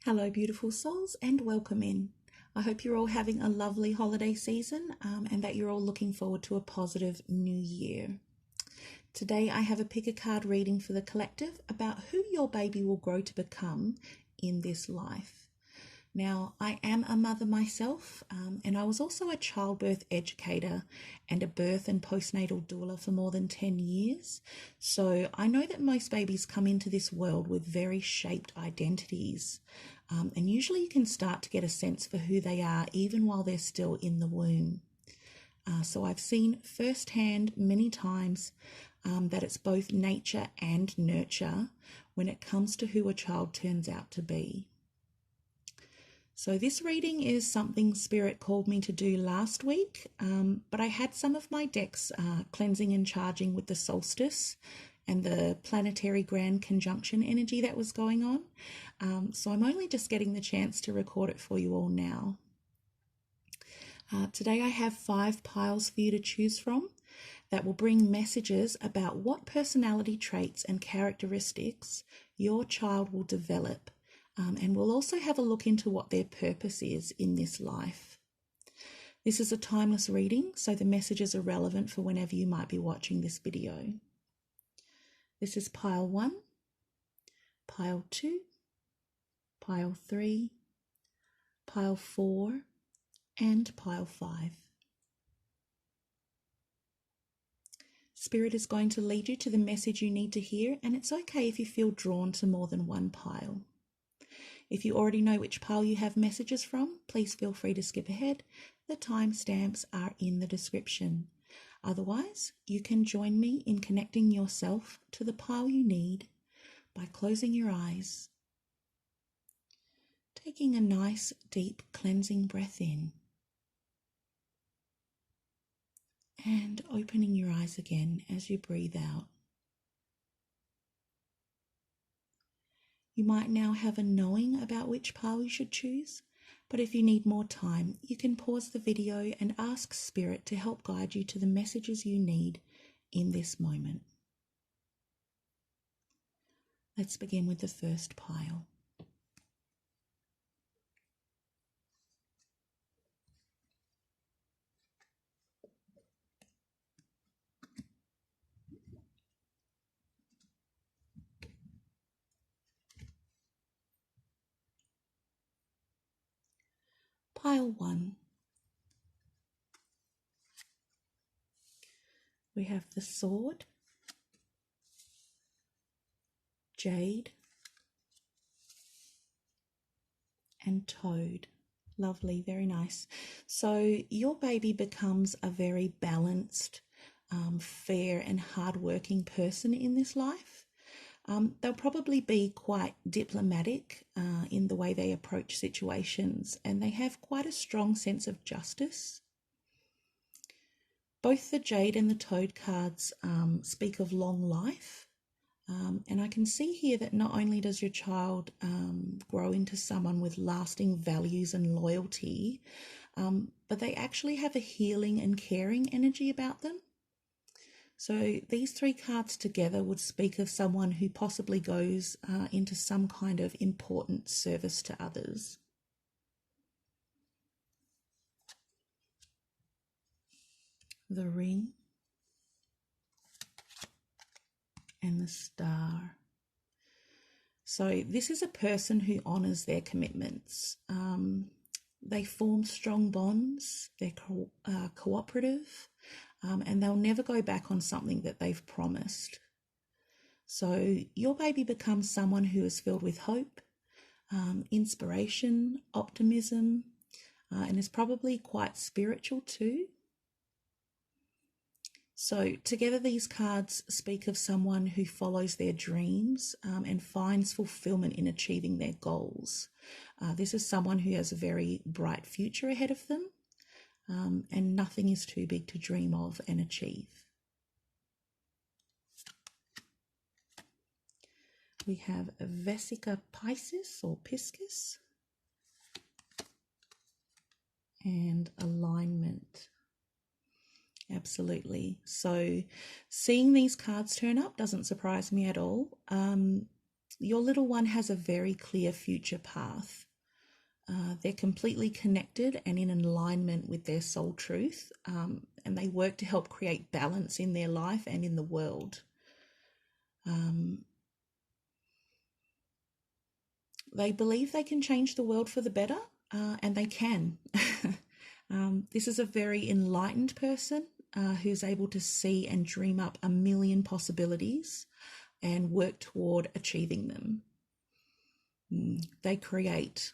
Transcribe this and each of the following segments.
Hello, beautiful souls, and welcome in. I hope you're all having a lovely holiday season and that you're all looking forward to a positive new year. Today, I have a pick a card reading for the collective about who your baby will grow to become in this life. Now, I am a mother myself, and I was also a childbirth educator and a birth and postnatal doula for more than 10 years. So I know that most babies come into this world with very shaped identities. And usually you can start to get a sense for who they are even while they're still in the womb. So I've seen firsthand many times that it's both nature and nurture when it comes to who a child turns out to be. So this reading is something Spirit called me to do last week, but I had some of my decks cleansing and charging with the solstice and the planetary grand conjunction energy that was going on. So I'm only just getting the chance to record it for you all now. Today I have 5 piles for you to choose from that will bring messages about what personality traits and characteristics your child will develop. And we'll also have a look into what their purpose is in this life. This is a timeless reading, so the messages are relevant for whenever you might be watching this video. This is pile 1, pile 2, pile 3, pile 4, and pile 5. Spirit is going to lead you to the message you need to hear, and it's okay if you feel drawn to more than one pile. If you already know which pile you have messages from, please feel free to skip ahead. The timestamps are in the description. Otherwise, you can join me in connecting yourself to the pile you need by closing your eyes, taking a nice deep cleansing breath in, and opening your eyes again as you breathe out. You might now have a knowing about which pile you should choose, but if you need more time, you can pause the video and ask Spirit to help guide you to the messages you need in this moment. Let's begin with the first pile. Pile 1. We have the sword, jade, and toad. Lovely, very nice. So your baby becomes a very balanced, fair and hardworking person in this life. They'll probably be quite diplomatic in the way they approach situations, and they have quite a strong sense of justice. Both the Jade and the Toad cards speak of long life, and I can see here that not only does your child grow into someone with lasting values and loyalty, but they actually have a healing and caring energy about them. So these 3 cards together would speak of someone who possibly goes into some kind of important service to others. The ring and the star. So this is a person who honours their commitments. They form strong bonds, they're cooperative, and they'll never go back on something that they've promised. So your baby becomes someone who is filled with hope, inspiration, optimism, and is probably quite spiritual too. So together these cards speak of someone who follows their dreams and finds fulfillment in achieving their goals. This is someone who has a very bright future ahead of them, and nothing is too big to dream of and achieve. We have a Vesica Piscis or Piscis and alignment. Absolutely. So seeing these cards turn up doesn't surprise me at all. Your little one has a very clear future path. They're completely connected and in alignment with their soul truth, and they work to help create balance in their life and in the world. They believe they can change the world for the better, and they can. This is a very enlightened person who's able to see and dream up a million possibilities and work toward achieving them. They create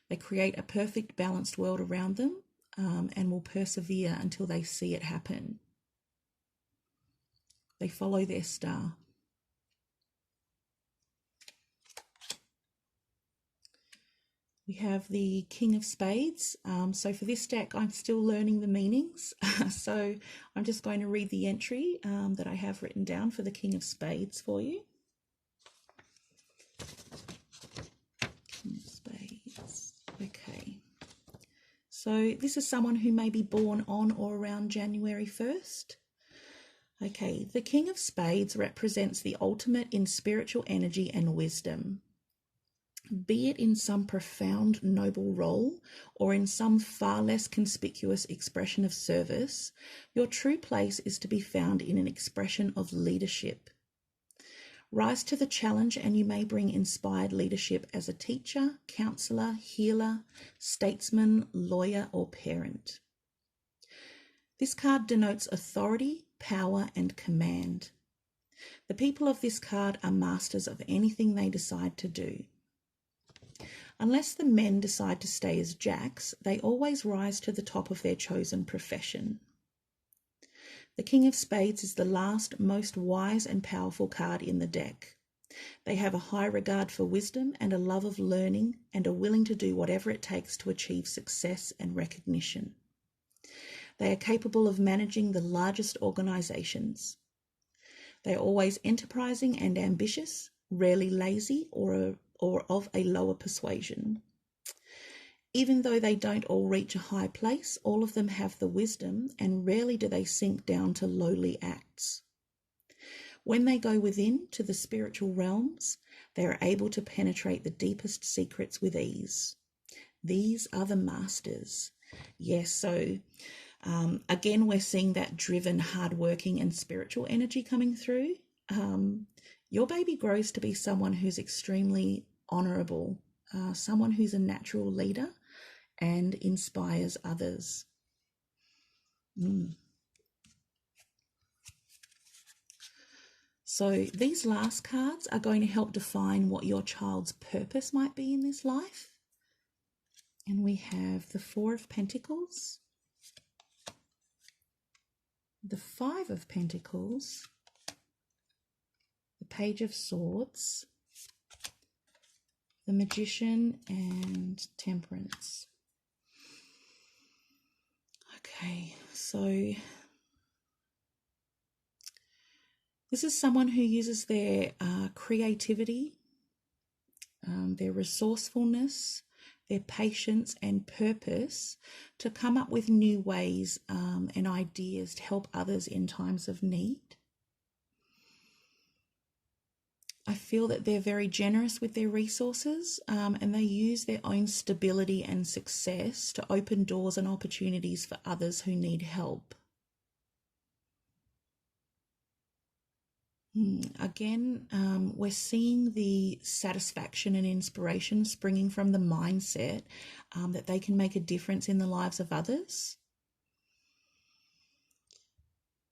a perfect, balanced world around them, and will persevere until they see it happen. They follow their star. We have the King of Spades. So for this deck, I'm still learning the meanings. So I'm just going to read the entry that I have written down for the King of Spades for you. King of Spades. Okay. So this is someone who may be born on or around January 1st. Okay, the King of Spades represents the ultimate in spiritual energy and wisdom. Be it in some profound noble role or in some far less conspicuous expression of service, your true place is to be found in an expression of leadership. Rise to the challenge and you may bring inspired leadership as a teacher, counsellor, healer, statesman, lawyer, or parent. This card denotes authority, power, and command. The people of this card are masters of anything they decide to do. Unless the men decide to stay as jacks, they always rise to the top of their chosen profession. The King of Spades is the last, most wise and powerful card in the deck. They have a high regard for wisdom and a love of learning and are willing to do whatever it takes to achieve success and recognition. They are capable of managing the largest organisations. They are always enterprising and ambitious, rarely lazy or of a lower persuasion. Even though they don't all reach a high place, all of them have the wisdom and rarely do they sink down to lowly acts. When they go within to the spiritual realms, they are able to penetrate the deepest secrets with ease. These are the masters. Yes, so again, we're seeing that driven, hardworking and spiritual energy coming through. Your baby grows to be someone who's extremely honourable, someone who's a natural leader and inspires others. So these last cards are going to help define what your child's purpose might be in this life. And we have the Four of Pentacles, the Five of Pentacles, the Page of Swords, the Magician, and Temperance. Okay, so this is someone who uses their creativity, their resourcefulness, their patience and purpose to come up with new ways and ideas to help others in times of need. I feel that they're very generous with their resources and they use their own stability and success to open doors and opportunities for others who need help. Again, we're seeing the satisfaction and inspiration springing from the mindset that they can make a difference in the lives of others.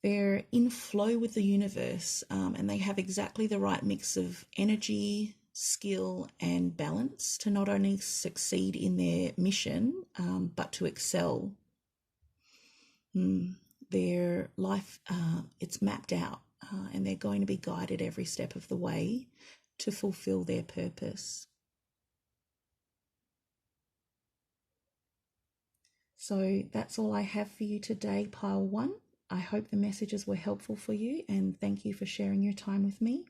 They're in flow with the universe and they have exactly the right mix of energy, skill and balance to not only succeed in their mission but to excel. Their life, it's mapped out and they're going to be guided every step of the way to fulfill their purpose. So that's all I have for you today, Pile 1. I hope the messages were helpful for you and thank you for sharing your time with me.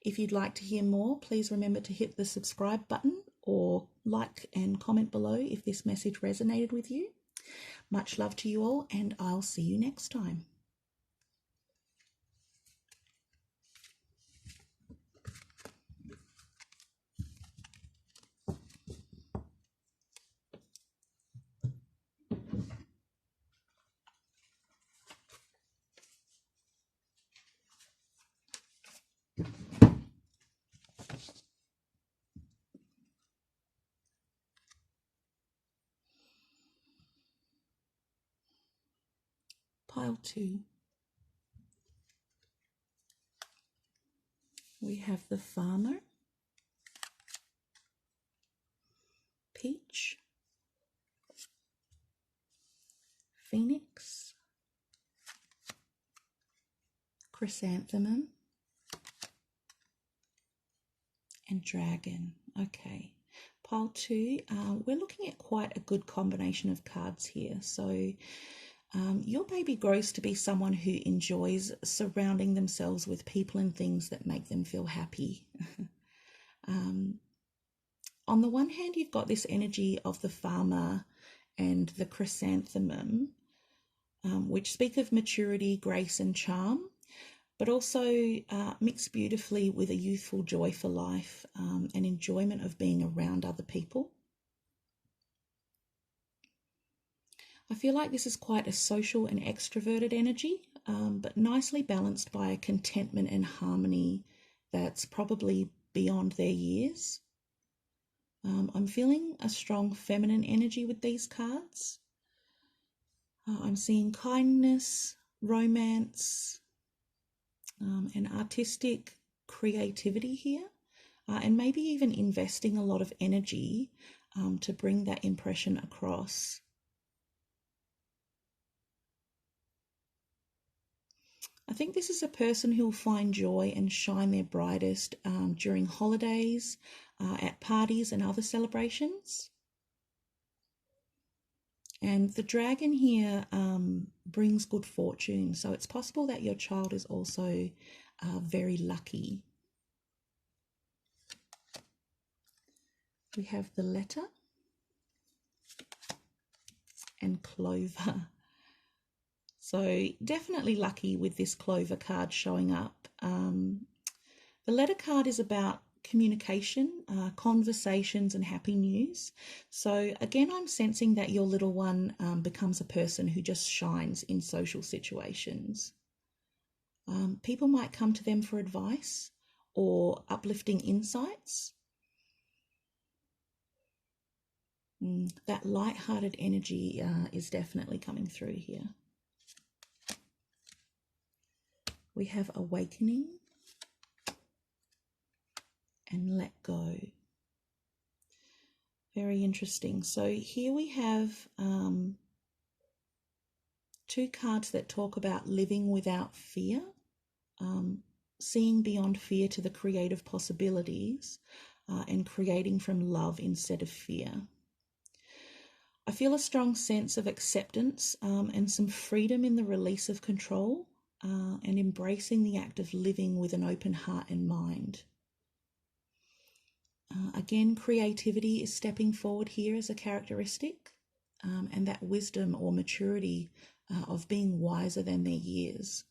If you'd like to hear more, please remember to hit the subscribe button or like and comment below if this message resonated with you. Much love to you all and I'll see you next time. Pile 2. We have the Farmer, Peach, Phoenix, Chrysanthemum, and Dragon. Okay, pile 2, we're looking at quite a good combination of cards here. So your baby grows to be someone who enjoys surrounding themselves with people and things that make them feel happy. On the one hand, you've got this energy of the Farmer and the Chrysanthemum, which speak of maturity, grace, and charm, but also mix beautifully with a youthful joy for life and enjoyment of being around other people. I feel like this is quite a social and extroverted energy, but nicely balanced by a contentment and harmony that's probably beyond their years. I'm feeling a strong feminine energy with these cards. I'm seeing kindness, romance, and artistic creativity here, and maybe even investing a lot of energy to bring that impression across. I think this is a person who will find joy and shine their brightest during holidays, at parties and other celebrations. And the Dragon here brings good fortune, so it's possible that your child is also very lucky. We have the Letter and Clover. So definitely lucky with this Clover card showing up. The Letter card is about communication, conversations, and happy news. So again, I'm sensing that your little one becomes a person who just shines in social situations. People might come to them for advice or uplifting insights. That light-hearted energy is definitely coming through here. We have Awakening and Let Go. Very interesting. So here we have 2 cards that talk about living without fear, seeing beyond fear to the creative possibilities, and creating from love instead of fear. I feel a strong sense of acceptance and some freedom in the release of control, and embracing the act of living with an open heart and mind. Again, creativity is stepping forward here as a characteristic, and that wisdom or maturity of being wiser than their years.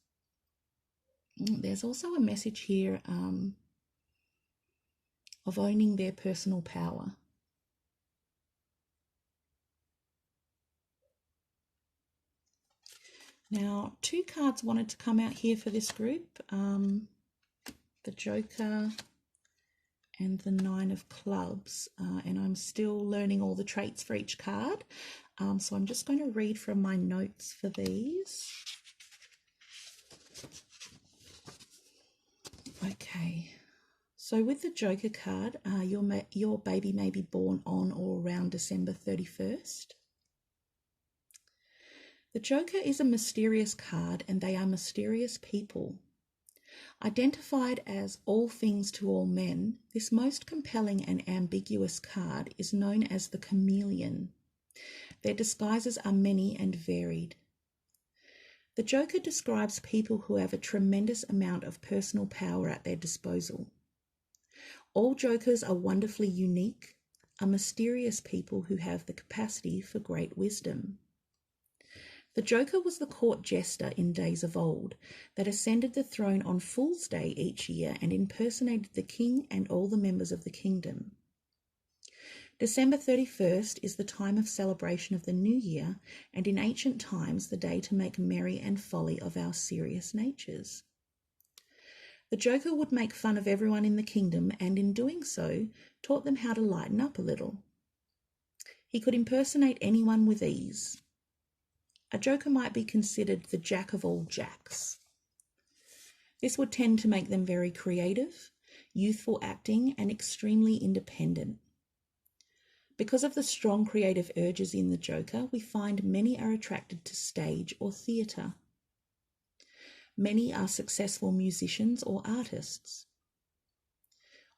There's also a message here of owning their personal power. Now, 2 cards wanted to come out here for this group, the Joker and the 9 of Clubs, and I'm still learning all the traits for each card, so I'm just going to read from my notes for these. Okay, so with the Joker card, your baby may be born on or around December 31st. The Joker is a mysterious card, and they are mysterious people. Identified as all things to all men, this most compelling and ambiguous card is known as the chameleon. Their disguises are many and varied. The Joker describes people who have a tremendous amount of personal power at their disposal. All Jokers are wonderfully unique, are mysterious people who have the capacity for great wisdom. The Joker was the court jester in days of old that ascended the throne on Fool's Day each year and impersonated the king and all the members of the kingdom. December 31st is the time of celebration of the new year, and in ancient times the day to make merry and folly of our serious natures. The Joker would make fun of everyone in the kingdom, and in doing so taught them how to lighten up a little. He could impersonate anyone with ease. A joker might be considered the jack of all jacks. This would tend to make them very creative, youthful acting, and extremely independent. Because of the strong creative urges in the joker, we find many are attracted to stage or theatre. Many are successful musicians or artists.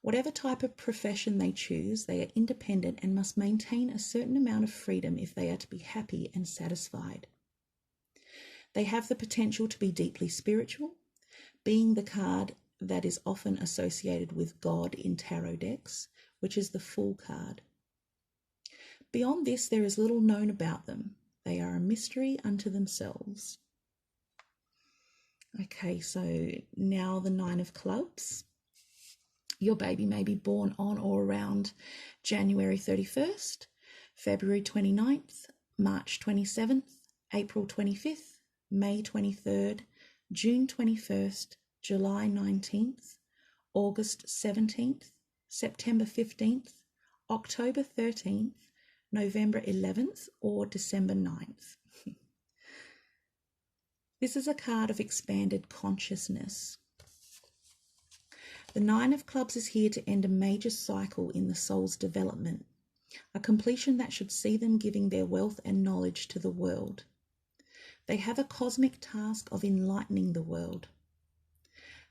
Whatever type of profession they choose, they are independent and must maintain a certain amount of freedom if they are to be happy and satisfied. They have the potential to be deeply spiritual, being the card that is often associated with God in tarot decks, which is the Fool card. Beyond this, there is little known about them. They are a mystery unto themselves. Okay, so now the Nine of Clubs. Your baby may be born on or around January 31st, February 29th, March 27th, April 25th, May 23rd, June 21st, July 19th, August 17th, September 15th, October 13th, November 11th, or December 9th. This is a card of expanded consciousness. The Nine of Clubs is here to end a major cycle in the soul's development, a completion that should see them giving their wealth and knowledge to the world. They have a cosmic task of enlightening the world.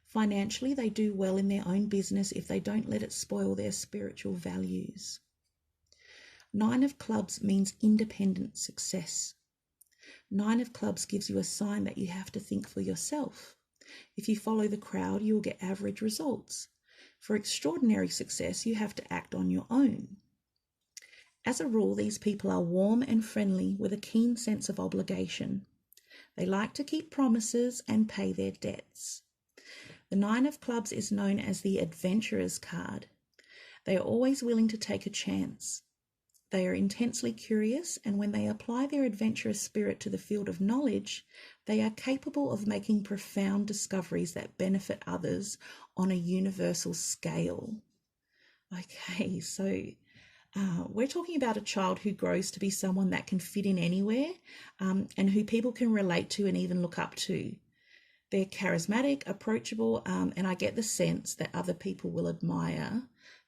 Financially, they do well in their own business if they don't let it spoil their spiritual values. Nine of Clubs means independent success. Nine of Clubs gives you a sign that you have to think for yourself. If you follow the crowd, you will get average results. For extraordinary success, you have to act on your own. As a rule, these people are warm and friendly with a keen sense of obligation. They like to keep promises and pay their debts. The Nine of Clubs is known as the adventurer's card. They are always willing to take a chance. They are intensely curious, and when they apply their adventurous spirit to the field of knowledge, they are capable of making profound discoveries that benefit others on a universal scale. Okay, so we're talking about a child who grows to be someone that can fit in anywhere, and who people can relate to and even look up to. They're charismatic, approachable, and I get the sense that other people will admire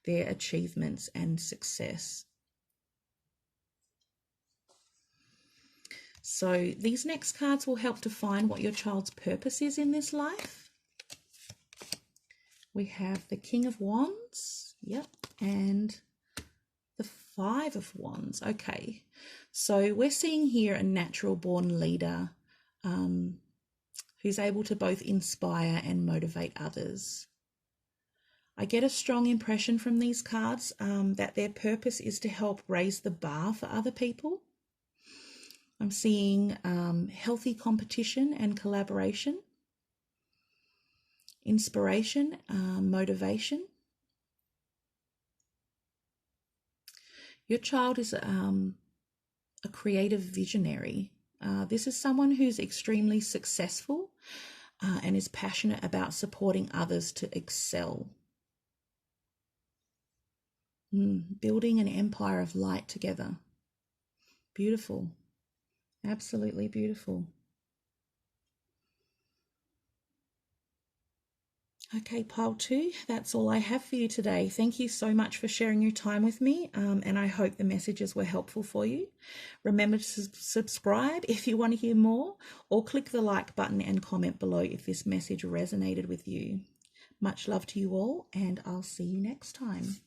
their achievements and success. So these next cards will help define what your child's purpose is in this life. We have the King of Wands, yep, and the Five of Wands. Okay, so we're seeing here a natural born leader who's able to both inspire and motivate others. I get a strong impression from these cards that their purpose is to help raise the bar for other people. I'm seeing healthy competition and collaboration, inspiration, motivation. Your child is a creative visionary. This is someone who's extremely successful and is passionate about supporting others to excel. Building an empire of light together. Beautiful. Absolutely beautiful. Okay, pile 2, that's all I have for you today. Thank you so much for sharing your time with me, and I hope the messages were helpful for you. Remember to subscribe if you want to hear more, or click the like button and comment below if this message resonated with you. Much love to you all, and I'll see you next time.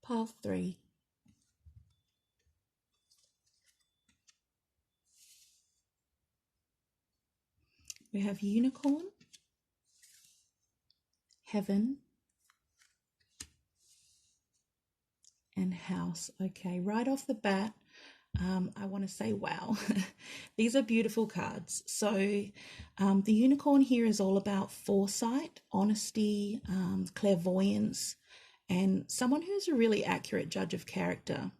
Pile 3. We have Unicorn, Heaven, and House. Okay, right off the bat, I want to say wow. These are beautiful cards. So the Unicorn here is all about foresight, honesty, clairvoyance, and someone who's a really accurate judge of character.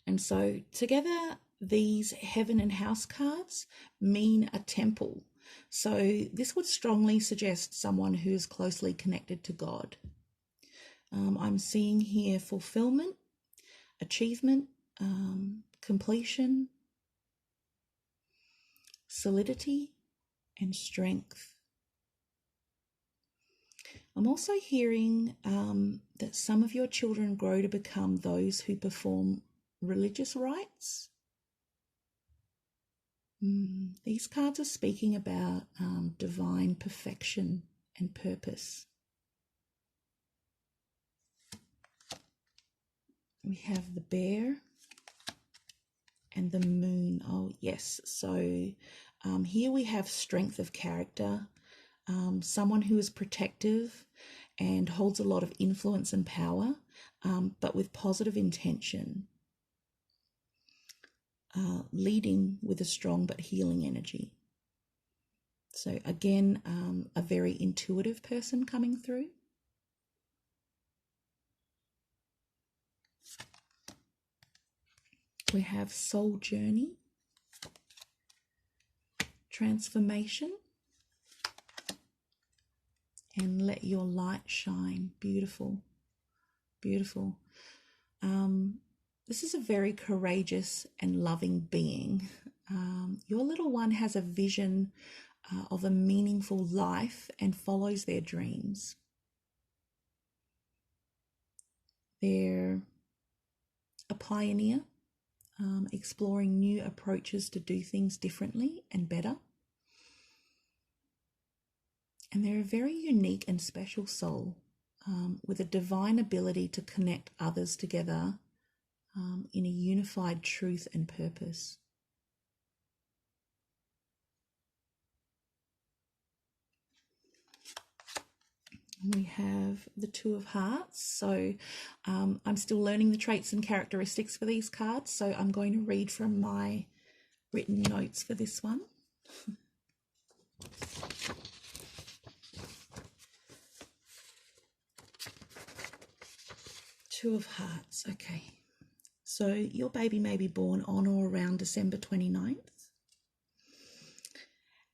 And so together, these heaven and house cards mean a temple. So this would strongly suggest someone who is closely connected to God. I'm seeing here fulfillment, achievement, completion, solidity, and strength. I'm also hearing that some of your children grow to become those who perform religious rites. These cards are speaking about divine perfection and purpose. We have the bear and the moon. Oh, yes. So here we have strength of character, someone who is protective and holds a lot of influence and power, but with positive intention, leading with a strong but healing energy. So again, a very intuitive person coming through. We have soul journey, transformation, and let your light shine. Beautiful, beautiful. This is a very courageous and loving being. Your little one has a vision of a meaningful life and follows their dreams. They're a pioneer, exploring new approaches to do things differently and better. And they're a very unique and special soul with a divine ability to connect others together in a unified truth and purpose. We have the Two of Hearts. So I'm still learning the traits and characteristics for these cards. So I'm going to read from my written notes for this one. Two of Hearts. Okay. So your baby may be born on or around December 29th.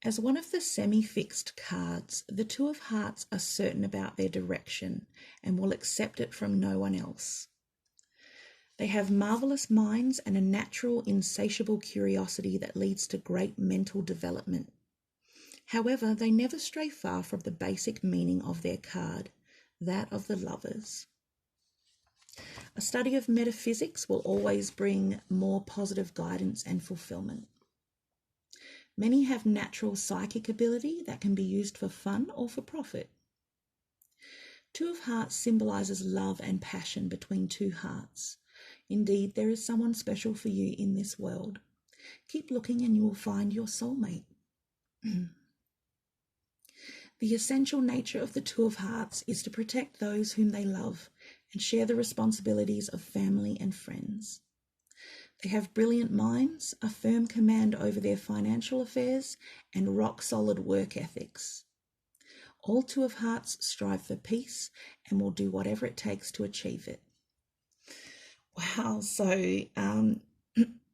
As one of the semi-fixed cards, the Two of Hearts are certain about their direction and will accept it from no one else. They have marvelous minds and a natural, insatiable curiosity that leads to great mental development. However, they never stray far from the basic meaning of their card, that of the Lovers. A study of metaphysics will always bring more positive guidance and fulfillment. Many have natural psychic ability that can be used for fun or for profit. Two of Hearts symbolizes love and passion between two hearts. Indeed, there is someone special for you in this world. Keep looking and you will find your soulmate. The essential nature of the Two of Hearts is to protect those whom they love and share the responsibilities of family and friends. They have brilliant minds, a firm command over their financial affairs, and rock-solid work ethics. All Two of Hearts strive for peace and will do whatever it takes to achieve it. Wow, so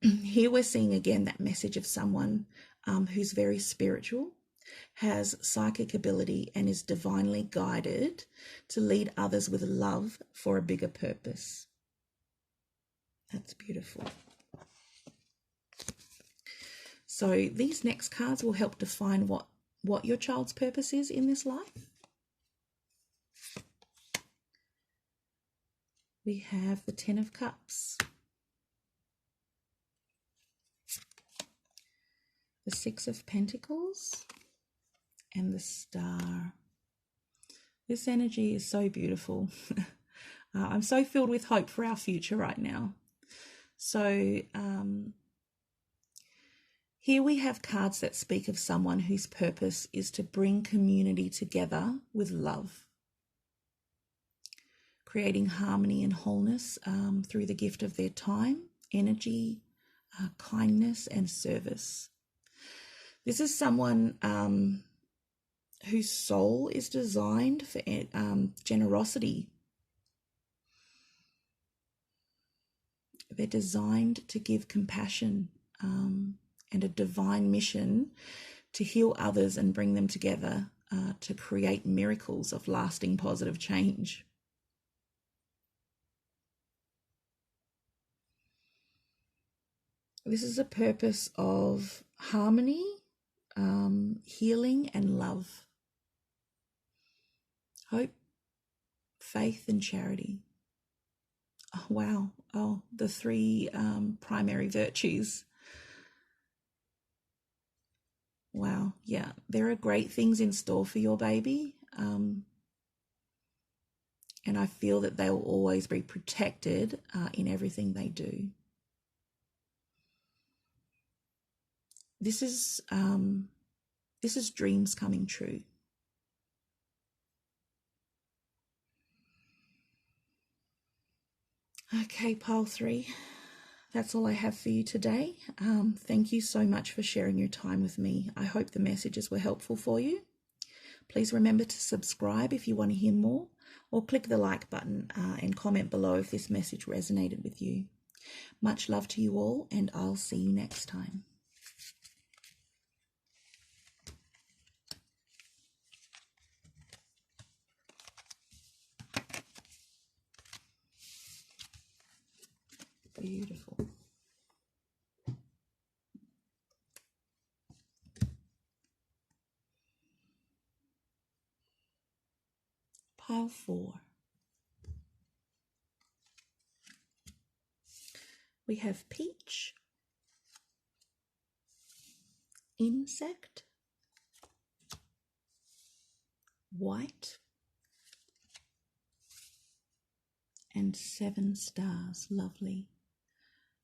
here we're seeing again that message of someone who's very spiritual, has psychic ability, and is divinely guided to lead others with love for a bigger purpose. That's beautiful. So these next cards will help define what your child's purpose is in this life. We have the Ten of Cups, the Six of Pentacles, and the Star. This energy is so beautiful. I'm so filled with hope for our future right now. So here we have cards that speak of someone whose purpose is to bring community together with love, creating harmony and wholeness through the gift of their time, energy, kindness, and service. This is someone whose soul is designed for generosity, They're designed to give compassion and a divine mission to heal others and bring them together to create miracles of lasting positive change. This is a purpose of harmony, healing, and love. Hope, faith, and charity. Oh, wow. Oh, the three primary virtues. Wow. Yeah, there are great things in store for your baby. And I feel that they will always be protected in everything they do. This is dreams coming true. Okay, pile 3. That's all I have for you today. Thank you so much for sharing your time with me. I hope the messages were helpful for you. Please remember to subscribe if you want to hear more, or click the like button and comment below if this message resonated with you. Much love to you all, and I'll see you next time. Beautiful. Pile 4. We have peach, insect, white, and 7 stars. Lovely.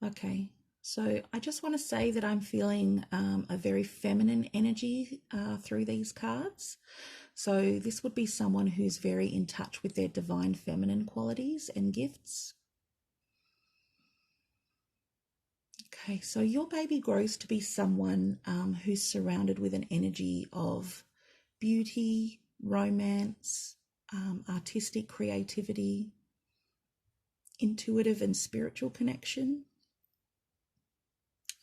Okay, so I just want to say that I'm feeling a very feminine energy through these cards. So this would be someone who's very in touch with their divine feminine qualities and gifts. Okay, so your baby grows to be someone who's surrounded with an energy of beauty, romance, artistic creativity, intuitive and spiritual connection,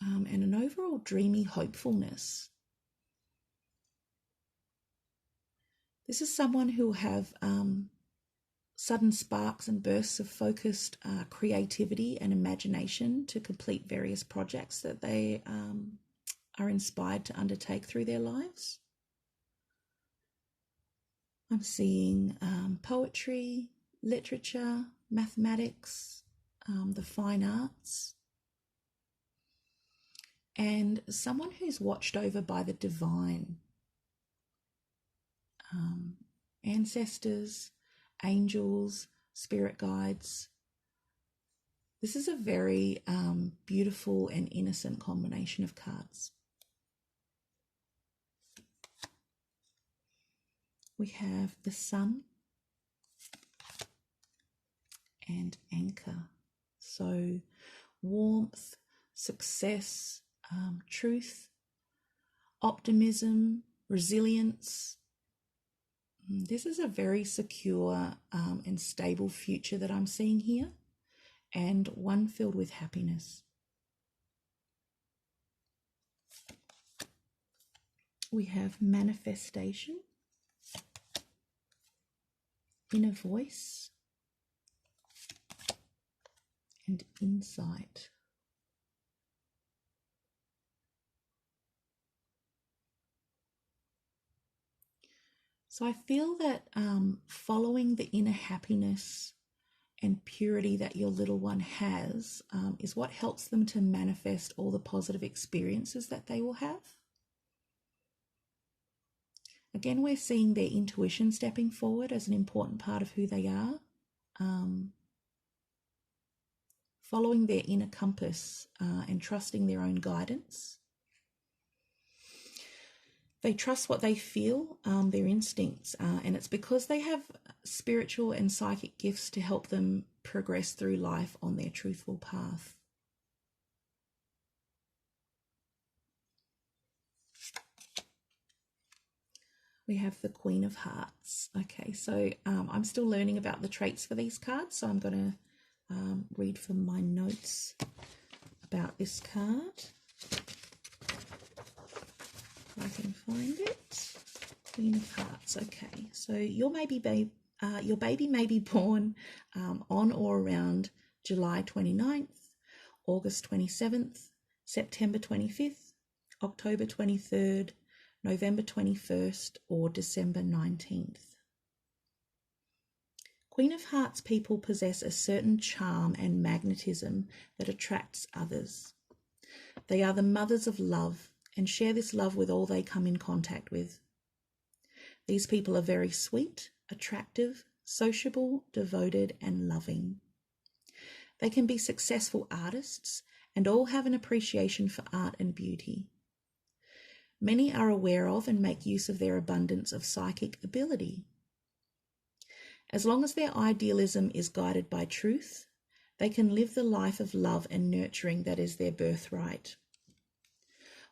and an overall dreamy hopefulness. This is someone who will have sudden sparks and bursts of focused creativity and imagination to complete various projects that they are inspired to undertake through their lives. I'm seeing poetry, literature, mathematics, the fine arts, and someone who's watched over by the divine, ancestors, angels, spirit guides. This is a very beautiful and innocent combination of cards. We have the sun and anchor. So warmth, success, truth, optimism, resilience. This is a very secure and stable future that I'm seeing here, and one filled with happiness. We have manifestation, inner voice, and insight. So I feel that following the inner happiness and purity that your little one has is what helps them to manifest all the positive experiences that they will have. Again, we're seeing their intuition stepping forward as an important part of who they are. Following their inner compass and trusting their own guidance. They trust what they feel, their instincts, and it's because they have spiritual and psychic gifts to help them progress through life on their truthful path. We have the Queen of Hearts. Okay, so I'm still learning about the traits for these cards, so I'm going read from my notes about this card. If I can find it. Queen of Hearts. Okay, so your baby may be born on or around July 29th, August 27th, September 25th, October 23rd, November 21st, or December 19th. Queen of Hearts people possess a certain charm and magnetism that attracts others. They are the mothers of love and share this love with all they come in contact with. These people are very sweet, attractive, sociable, devoted, and loving. They can be successful artists and all have an appreciation for art and beauty. Many are aware of and make use of their abundance of psychic ability. As long as their idealism is guided by truth, they can live the life of love and nurturing that is their birthright.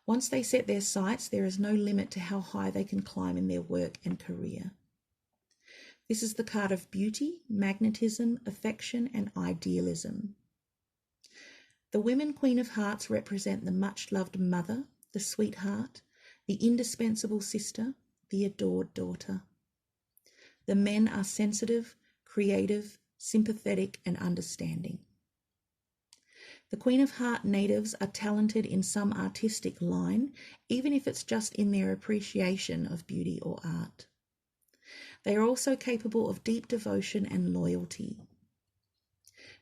Once they set their sights, there is no limit to how high they can climb in their work and career. This is the card of beauty, magnetism, affection, and idealism. The women Queen of Hearts represent the much-loved mother, the sweetheart, the indispensable sister, the adored daughter. The men are sensitive, creative, sympathetic, and understanding. The Queen of Heart natives are talented in some artistic line, even if it's just in their appreciation of beauty or art. They are also capable of deep devotion and loyalty.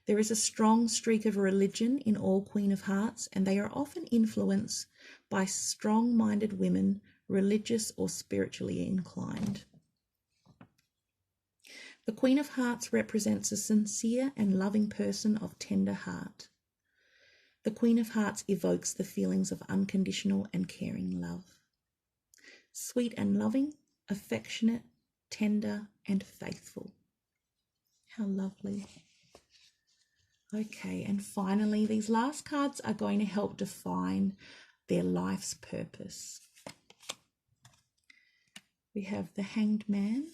There is a strong streak of religion in all Queen of Hearts, and they are often influenced by strong-minded women, religious or spiritually inclined. The Queen of Hearts represents a sincere and loving person of tender heart. The Queen of Hearts evokes the feelings of unconditional and caring love. Sweet and loving, affectionate, tender, and faithful. How lovely. Okay, and finally, these last cards are going to help define their life's purpose. We have the Hanged Man,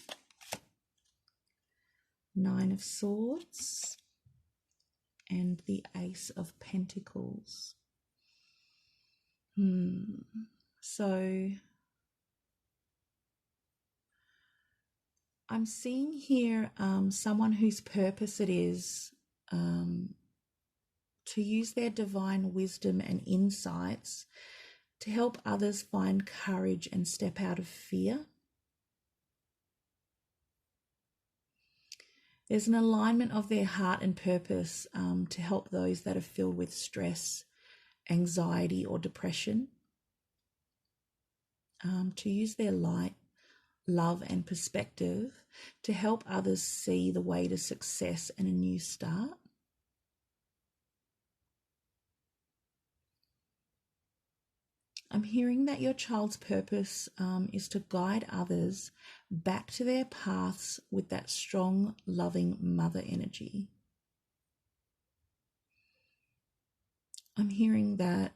Nine of Swords, and the Ace of Pentacles. So I'm seeing here someone whose purpose it is to use their divine wisdom and insights to help others find courage and step out of fear. There's an alignment of their heart and purpose to help those that are filled with stress, anxiety, or depression, to use their light, love, and perspective to help others see the way to success and a new start. I'm hearing that your child's purpose is to guide others back to their paths with that strong, loving mother energy. I'm hearing that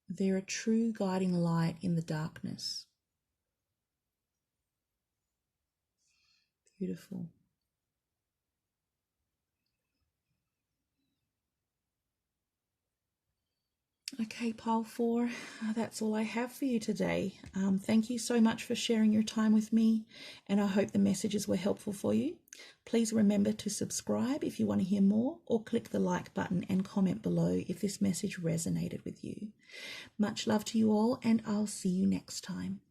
they're a true guiding light in the darkness. Beautiful. Okay, pile 4, that's all I have for you today. Thank you so much for sharing your time with me, and I hope the messages were helpful for you. Please remember to subscribe if you want to hear more, or click the like button and comment below if this message resonated with you. Much love to you all, and I'll see you next time.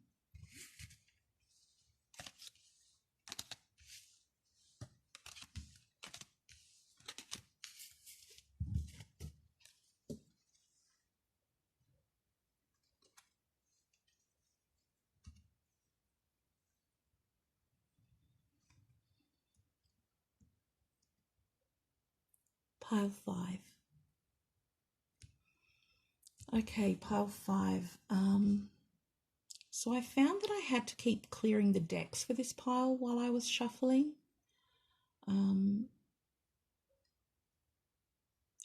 Pile 5. Okay, pile 5. So I found that I had to keep clearing the decks for this pile while I was shuffling. And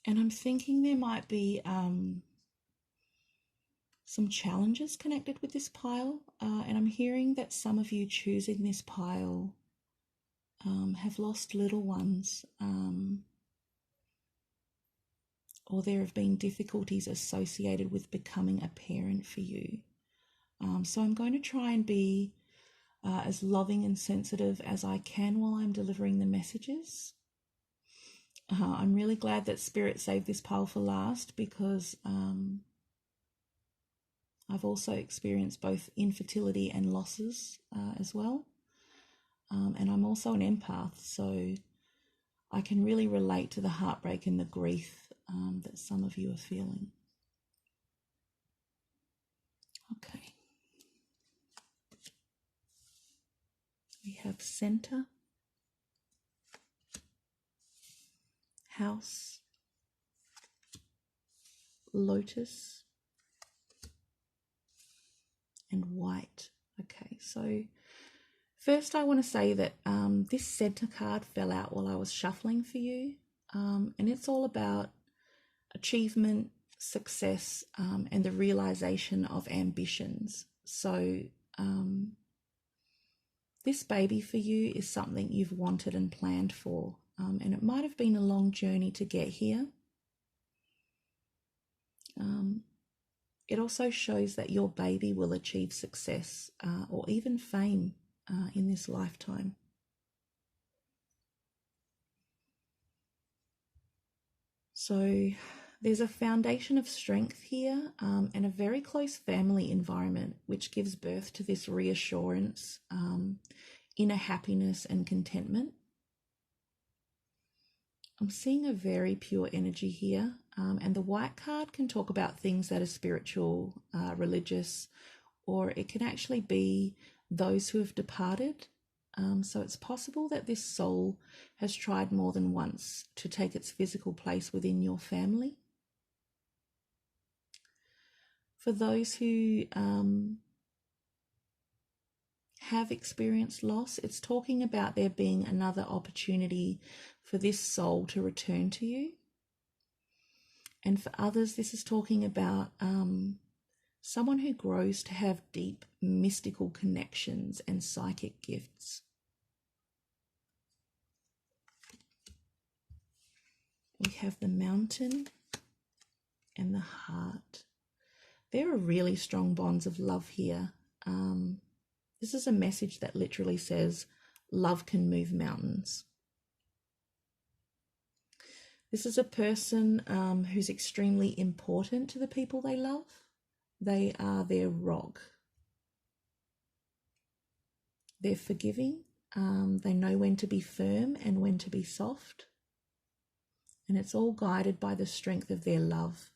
I'm thinking there might be some challenges connected with this pile. And I'm hearing that some of you choosing this pile have lost little ones, or there have been difficulties associated with becoming a parent for you. So I'm going to try and be as loving and sensitive as I can while I'm delivering the messages. I'm really glad that Spirit saved this pile for last, because I've also experienced both infertility and losses as well. And I'm also an empath, so I can really relate to the heartbreak and the grief that some of you are feeling. Okay. We have center, house, lotus, and white. Okay, so first I want to say that this center card fell out while I was shuffling for you, and it's all about achievement, success, and the realization of ambitions. So this baby for you is something you've wanted and planned for, and it might have been a long journey to get here. It also shows that your baby will achieve success or even fame in this lifetime. So there's a foundation of strength here, and a very close family environment, which gives birth to this reassurance, inner happiness and contentment. I'm seeing a very pure energy here, and the white card can talk about things that are spiritual, religious, or it can actually be those who have departed. So it's possible that this soul has tried more than once to take its physical place within your family. For those who have experienced loss, it's talking about there being another opportunity for this soul to return to you. And for others, this is talking about someone who grows to have deep mystical connections and psychic gifts. We have the mountain and the heart. There are really strong bonds of love here. This is a message that literally says, love can move mountains. This is a person who's extremely important to the people they love. They are their rock. They're forgiving. They know when to be firm and when to be soft. And it's all guided by the strength of their love.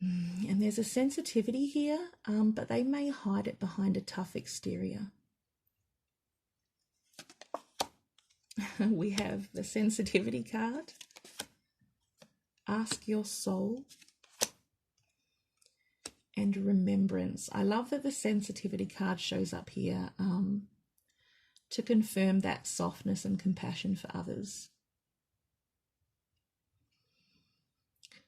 And there's a sensitivity here, but they may hide it behind a tough exterior. We have the sensitivity card. Ask your soul. And remembrance. I love that the sensitivity card shows up here to confirm that softness and compassion for others.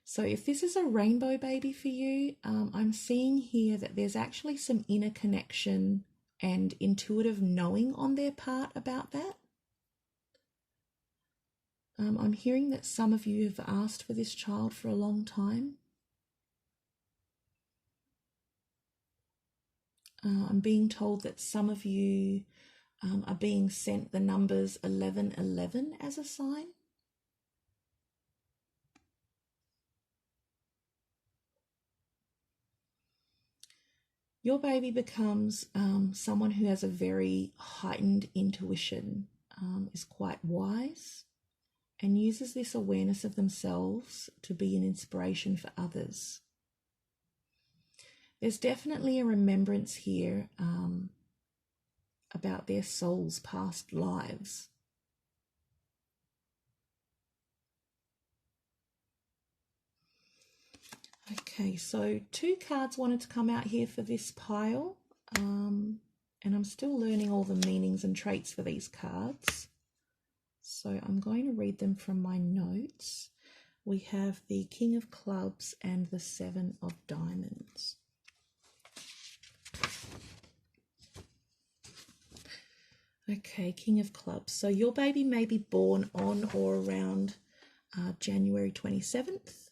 So if this is a rainbow baby for you, I'm seeing here that there's actually some inner connection and intuitive knowing on their part about that. I'm hearing that some of you have asked for this child for a long time. I'm being told that some of you are being sent the numbers 1111 as a sign. Your baby becomes someone who has a very heightened intuition, is quite wise, and uses this awareness of themselves to be an inspiration for others. There's definitely a remembrance here about their soul's past lives. Okay, so 2 cards wanted to come out here for this pile, and I'm still learning all the meanings and traits for these cards. So I'm going to read them from my notes. We have the King of Clubs and the 7 of Diamonds. Okay, King of Clubs. So your baby may be born on or around January 27th,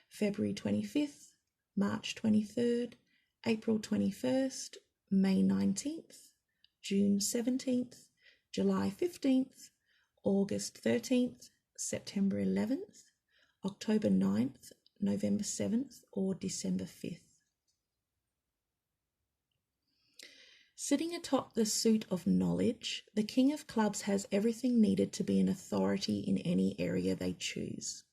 February 25th, March 23rd, April 21st, May 19th, June 17th, July 15th, August 13th, September 11th, October 9th, November 7th, or December 5th. Sitting atop the suit of knowledge, the King of Clubs has everything needed to be an authority in any area they choose.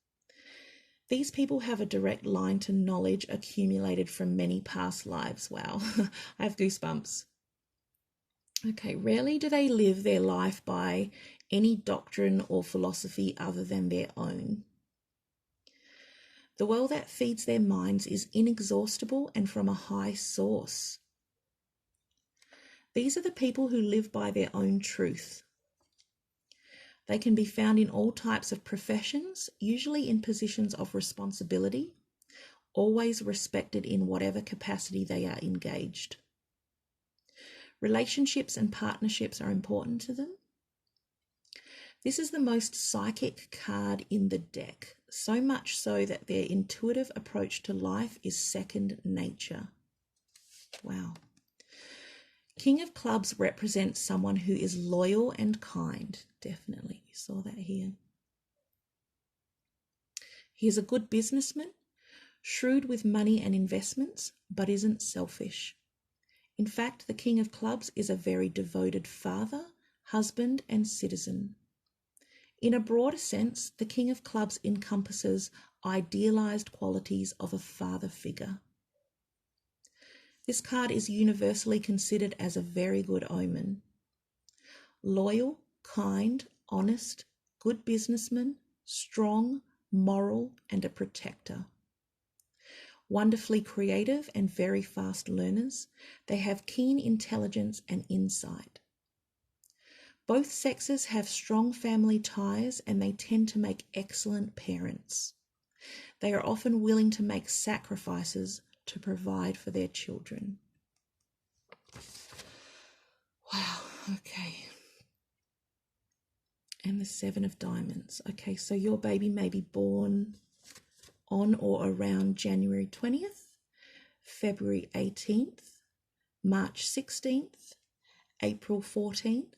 These people have a direct line to knowledge accumulated from many past lives. Wow, I have goosebumps. Okay, rarely do they live their life by any doctrine or philosophy other than their own. The well that feeds their minds is inexhaustible and from a high source. These are the people who live by their own truth. They can be found in all types of professions, usually in positions of responsibility, always respected in whatever capacity they are engaged. Relationships and partnerships are important to them. This is the most psychic card in the deck, so much so that their intuitive approach to life is second nature. Wow. King of Clubs represents someone who is loyal and kind. Definitely, you saw that here. He is a good businessman, shrewd with money and investments, but isn't selfish. In fact, the King of Clubs is a very devoted father, husband, and citizen. In a broader sense, the King of Clubs encompasses idealized qualities of a father figure. This card is universally considered as a very good omen. Loyal, kind, honest, good businessman, strong, moral, and a protector. Wonderfully creative and very fast learners, they have keen intelligence and insight. Both sexes have strong family ties and they tend to make excellent parents. They are often willing to make sacrifices to provide for their children. Wow, okay. And the Seven of Diamonds. Okay, so your baby may be born on or around January 20th, February 18th, March 16th, April 14th,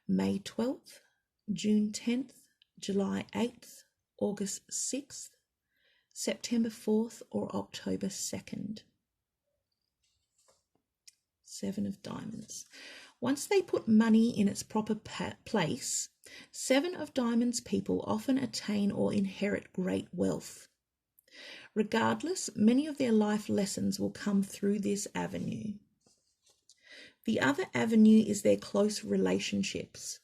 May 12th, June 10th, July 8th, August 6th, September 4th, or October 2nd. Seven of Diamonds. Once they put money in its proper place, Seven of Diamonds people often attain or inherit great wealth. Regardless, many of their life lessons will come through this avenue. The other avenue is their close relationships.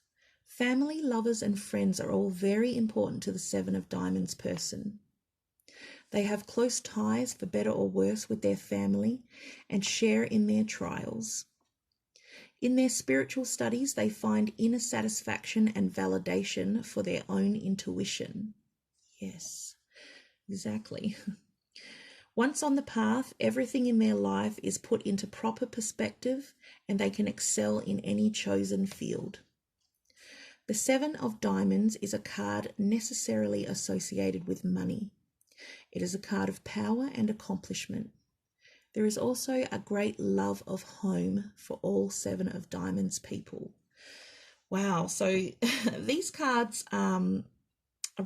Family, lovers, and friends are all very important to the Seven of Diamonds person. They have close ties, for better or worse, with their family and share in their trials. In their spiritual studies, they find inner satisfaction and validation for their own intuition. Yes, exactly. Once on the path, everything in their life is put into proper perspective and they can excel in any chosen field. The Seven of Diamonds is a card necessarily associated with money. It is a card of power and accomplishment. There is also a great love of home for all Seven of Diamonds people. Wow, so these cards are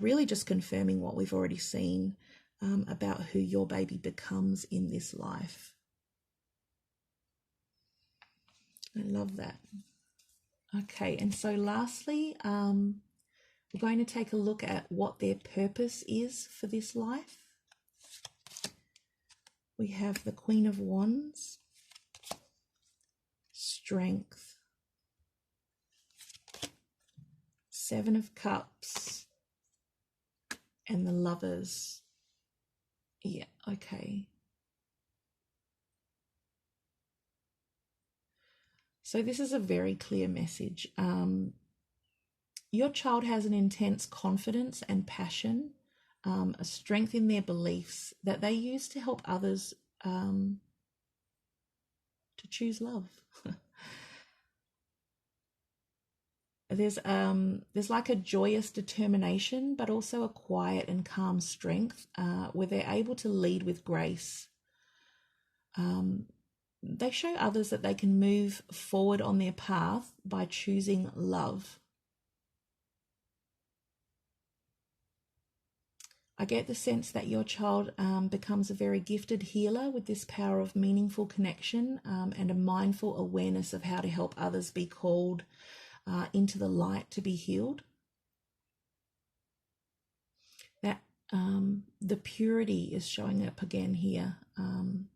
really just confirming what we've already seen about who your baby becomes in this life. I love that. Okay, and so lastly, we're going to take a look at what their purpose is for this life. We have the Queen of Wands, Strength, Seven of Cups, and the Lovers. Yeah, okay. So this is a very clear message. Your child has an intense confidence and passion, a strength in their beliefs that they use to help others to choose love. there's like a joyous determination, but also a quiet and calm strength where they're able to lead with grace. They show others that they can move forward on their path by choosing love. I get the sense that your child becomes a very gifted healer with this power of meaningful connection and a mindful awareness of how to help others be called into the light to be healed. That the purity is showing up again here, and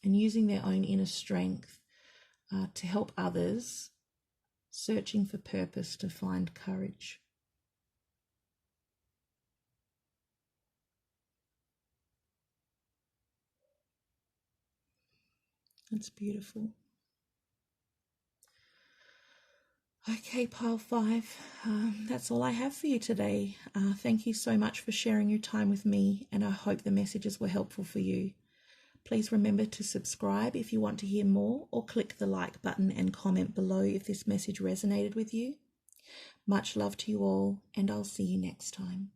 using their own inner strength to help others searching for purpose to find courage. That's beautiful. Okay, pile 5, that's all I have for you today. Thank you so much for sharing your time with me, and I hope the messages were helpful for you. Please remember to subscribe if you want to hear more, or click the like button and comment below if this message resonated with you. Much love to you all, and I'll see you next time.